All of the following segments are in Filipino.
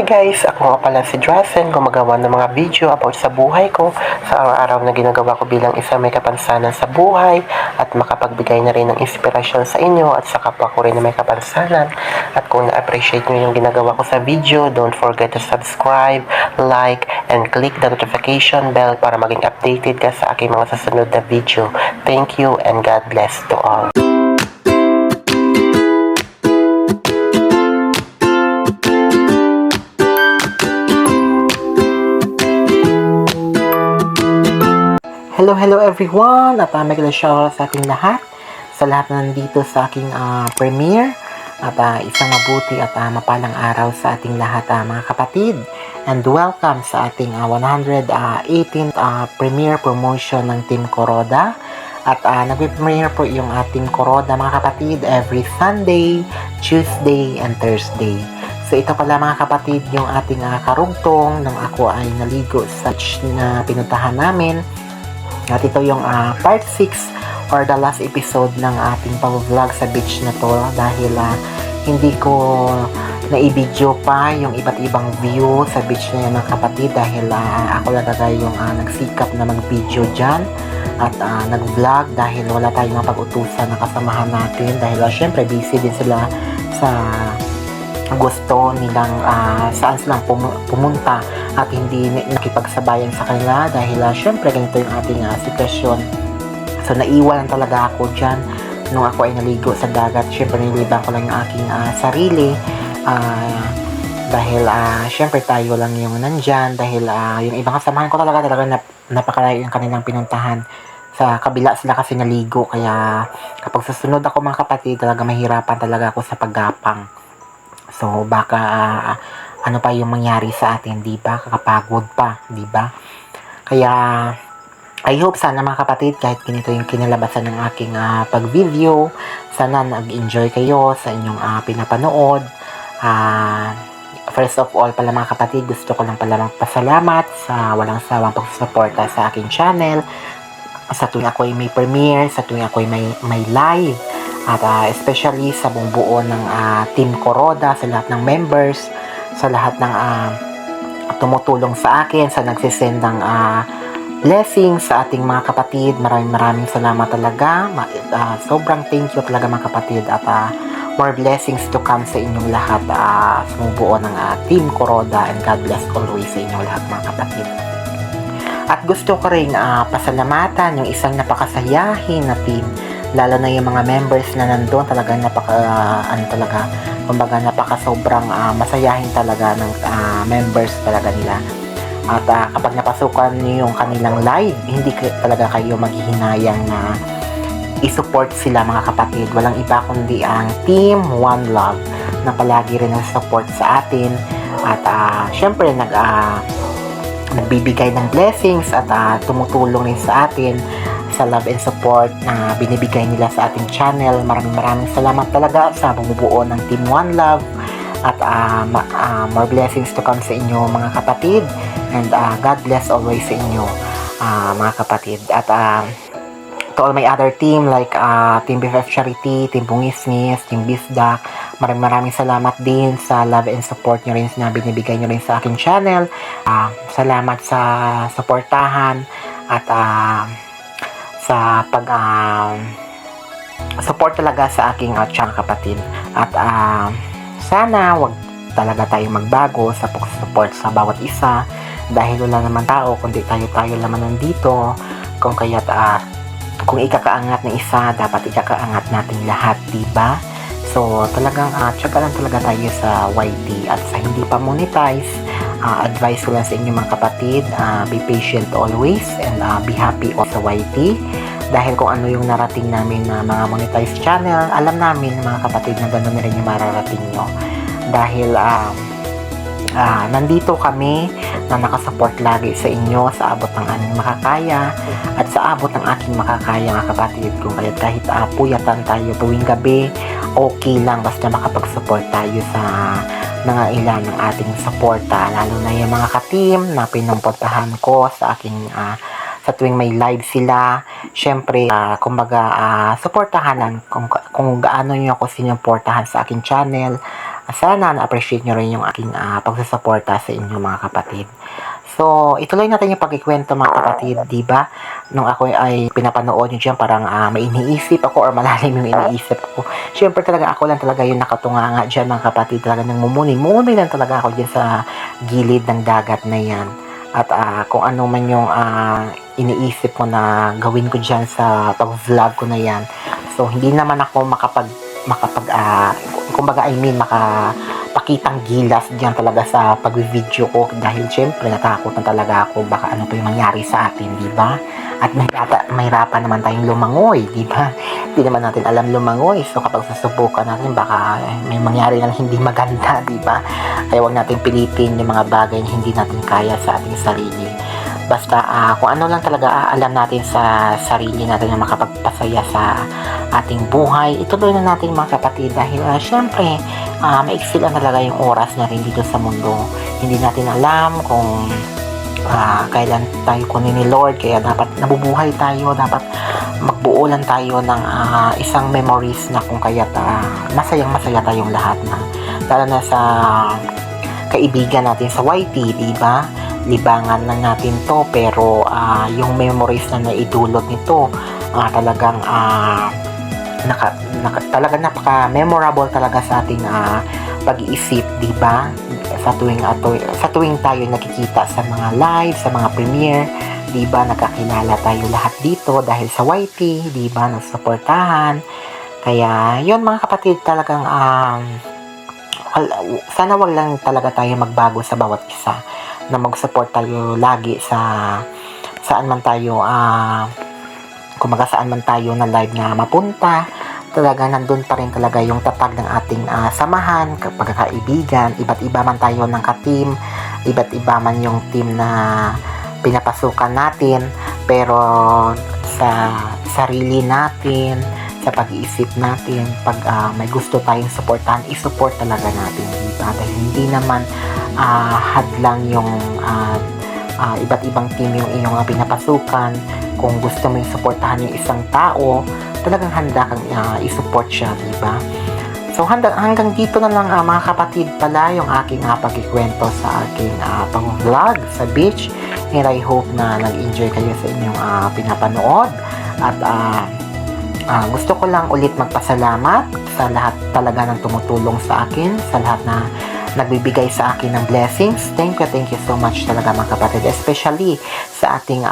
guys, ako nga pala si Drazen, gumagawa ng mga video about sa buhay ko, sa araw-araw na ginagawa ko bilang isa may kapansanan sa buhay at makapagbigay na rin ng inspirasyon sa inyo at sa kapwa ko rin na may kapansanan. At kung na-appreciate nyo yung ginagawa ko sa video, don't forget to subscribe, like, and click the notification bell para maging updated ka sa aking mga susunod na video. Thank you and God bless to all. Hello everyone! At may shoutout sa ating lahat, sa lahat na nandito sa aking premiere. At isang mabuti at mapalang araw sa ating lahat mga kapatid. And welcome sa ating 118th premiere promotion ng Team Kuroda. At nag-premiere po yung ating Kuroda mga kapatid every Sunday, Tuesday, and Thursday. So ito pala mga kapatid yung ating karugtong nang ako ay naligo sa na pinuntahan namin. At ito yung part 6 or the last episode ng ating pag-vlog sa beach na to dahil hindi ko na-i-video pa yung iba't ibang view sa beach na yan mga kapatid dahil ako lang talaga yung nagsikap na mag-video dyan at nag-vlog dahil wala tayong mapag-utusan na kasamahan natin dahil syempre busy din sila sa gusto nilang saan silang pumunta at hindi nakipagsabayan sa kanila dahil syempre ganito yung ating sitwasyon. So naiwan talaga ako dyan nung ako ay naligo sa dagat. Syempre nilibang ko lang yung aking sarili dahil syempre tayo lang yung nandyan dahil yung ibang kasamahan ko talaga napakalayo yung kanilang pinuntahan. Sa kabila sila kasi naligo kaya kapag susunod ako mga kapatid talaga mahirapan talaga ako sa paggapang. So baka ano pa yung mangyari sa atin, di ba? Kakapagod pa, di ba? Kaya I hope sana mga kapatid kahit ganito yung kinalabasan ng aking pag-video, sana nag-enjoy kayo sa inyong pinapanood. First of all pala mga kapatid, gusto ko lang pala magpasalamat sa walang sawang pagsusuporta sa aking channel. Sa tuwing ako ay may premiere, sa tuwing ako ay may live. At especially sa buong buo ng Team Kuroda, sa lahat ng members, sa lahat ng tumutulong sa akin, sa nagsisend ng blessings sa ating mga kapatid. Maraming salamat talaga. Sobrang thank you talaga mga kapatid at more blessings to come sa inyong lahat sa buo ng Team Kuroda, and God bless always sa inyong lahat mga kapatid. At gusto ko rin pasalamatan yung isang napakasayahin na team, lalo na yung mga members na nandun talagang napaka sobrang masayahin talaga ng members talaga nila. At kapag napasukan niyo yung kanilang live, hindi talaga kayo maghihinayang na i-support sila mga kapatid. Walang iba kundi ang Team One Love na palagi rin nag-support sa atin at syempre nagbibigay ng blessings at tumutulong rin sa atin sa love and support na binibigay nila sa ating channel. Maraming salamat talaga sa bumubuo ng Team One Love at more blessings to come sa inyo mga kapatid, and God bless always sa inyo mga kapatid. At to all my other team like Team BFF Charity, Team Bungisnis, Team Bisdak, maraming salamat din sa love and support nyo rin na binibigay nyo rin sa aking channel. Salamat sa suportahan at sa support talaga sa aking channel kapatid. At sana wag talaga tayo magbago sa pag-support sa bawat isa dahil wala naman tao kundi tayo naman nandito. Kung kaya't kung ikakaangat ng isa, dapat ikakaangat natin lahat, diba? So talagang tiyaga lang talaga tayo sa YT. At sa hindi pa monetize, advice ko lang sa inyo mga kapatid, be patient always and be happy on sa YT dahil kung ano yung narating namin na mga monetized channel, alam namin mga kapatid na gano'n na rin yung mararating nyo dahil nandito kami na nakasupport lagi sa inyo sa abot ng aming makakaya at sa abot ng aking makakaya mga kapatid. Kung kahit puyatan tayo tuwing gabi, okay lang basta makapag-support tayo sa mga ilan ng ating suporta, lalo na yung mga ka-team na pinumpuntahan ko sa aking sa tuwing may live sila. Syempre kumbaga suportahanan kung gaano nyo ako sinuportahan sa aking channel. sana na-appreciate nyo rin yung aking pagsusuporta sa inyo mga kapatid. So, ituloy natin yung pagkikwento mga kapatid, di ba? Nung ako ay pinapanood nyo dyan, parang may iniisip ako or malalim yung iniisip ko. Siyempre talaga ako lang talaga yung nakatunganga dyan mga kapatid. Talaga nang mumuni lang talaga ako dyan sa gilid ng dagat na yan. At kung ano man yung iniisip ko na gawin ko dyan sa pag-vlog ko na yan. So, hindi naman ako kumbaga makapakitang gilas diyan talaga sa pag-video ko dahil syempre natakot na talaga ako baka ano pa yung mangyari sa atin, di ba? At mahirapan naman tayong lumangoy, di ba? Hindi naman natin alam lumangoy. So kapag susubukan natin baka may mangyari na hindi maganda, di ba? Kaya wag natin pilitin yung mga bagay na hindi natin kaya sa ating sarili. Basta kung ano lang talaga alam natin sa sarili natin na makapagpasaya sa ating buhay, ituloy na natin mga kapatid dahil syempre maiksi lang talaga yung oras natin dito sa mundo. Hindi natin alam kung kailan tayo kunin ni Lord, kaya dapat nabubuhay tayo, dapat magbuo lang tayo ng isang memories na kung kaya't masayang masaya tayong lahat na lalo na sa kaibigan natin sa YT, di ba? Libangan lang natin to pero yung memories na naidulot nito talagang talagang napaka-memorable talaga sa ating pag-iisip, di ba? Sa tuwing tayo nakikita sa mga live, sa mga premiere, di ba? Nakakilala tayo lahat dito dahil sa YT, di ba? Nagsuportahan. Kaya, yun mga kapatid, talagang sana wag lang talaga tayo magbago sa bawat isa na mag-support tayo lagi sa saan man tayo kumaga saan man tayo na live na mapunta, talaga nandun pa rin talaga yung tatag ng ating samahan, pagkakaibigan, iba't iba man tayo ng ka-team, iba't iba man yung team na pinapasukan natin, pero sa sarili natin, sa pag-iisip natin, pag may gusto tayong supportahan, i-support talaga natin, diba? Dahil hindi naman hadlang yung iba't ibang team yung inyong pinapasukan. Kung gusto mo yung supportahan yung isang tao, talagang handa kang i-support siya, diba? So hanggang dito na lang mga kapatid pala yung aking pagkikwento sa aking pag-vlog sa beach, and I hope na nag-enjoy kayo sa inyong pinapanood. At gusto ko lang ulit magpasalamat sa lahat talaga ng tumutulong sa akin, sa lahat na nagbibigay sa akin ng blessings. Thank you so much talaga mga kapatid, especially sa ating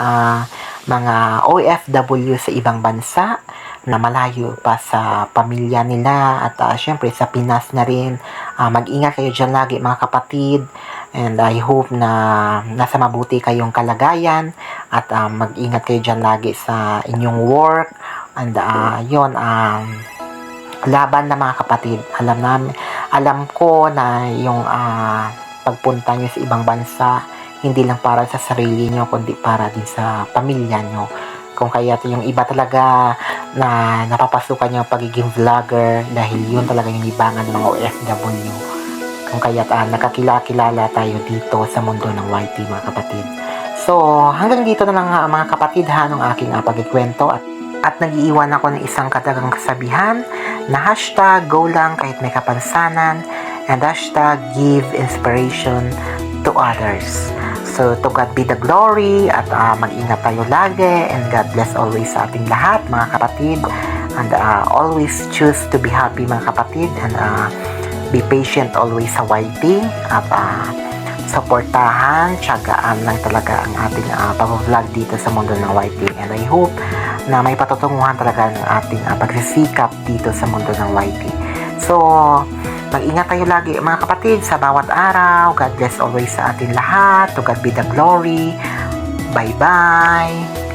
mga OFW sa ibang bansa na malayo pa sa pamilya nila at syempre sa Pinas na rin. Mag-ingat kayo dyan lagi mga kapatid, and I hope na nasa mabuti kayong kalagayan at mag-ingat kayo dyan lagi sa inyong work. And yun, laban na mga kapatid. Alam ko na yung pagpunta nyo sa ibang bansa, hindi lang para sa sarili nyo, kundi para din sa pamilya nyo. Kung kaya yung iba talaga na napapasukan yung pagiging vlogger dahil yun talaga yung libangan ng mga OFW. Kung kaya nakakilala tayo dito sa mundo ng YT mga kapatid. So, hanggang dito na lang mga kapatid ng aking pagkikwento at nag-iiwan ako ng isang katagang kasabihan na hashtag go lang kahit may kapansanan and hashtag give inspiration to others. So, to God be the glory at mag-ingat tayo lagi and God bless always sa ating lahat mga kapatid, and always choose to be happy mga kapatid, and be patient always sa YT at supportahan, tiyagaan lang talaga ang ating pag-vlog dito sa mundo ng YT, and I hope na may patutunguhan talaga ng ating pagsisikap dito sa mundo ng YT. So, mag-ingat tayo lagi mga kapatid sa bawat araw. God bless always sa ating lahat. To God be the glory. Bye-bye.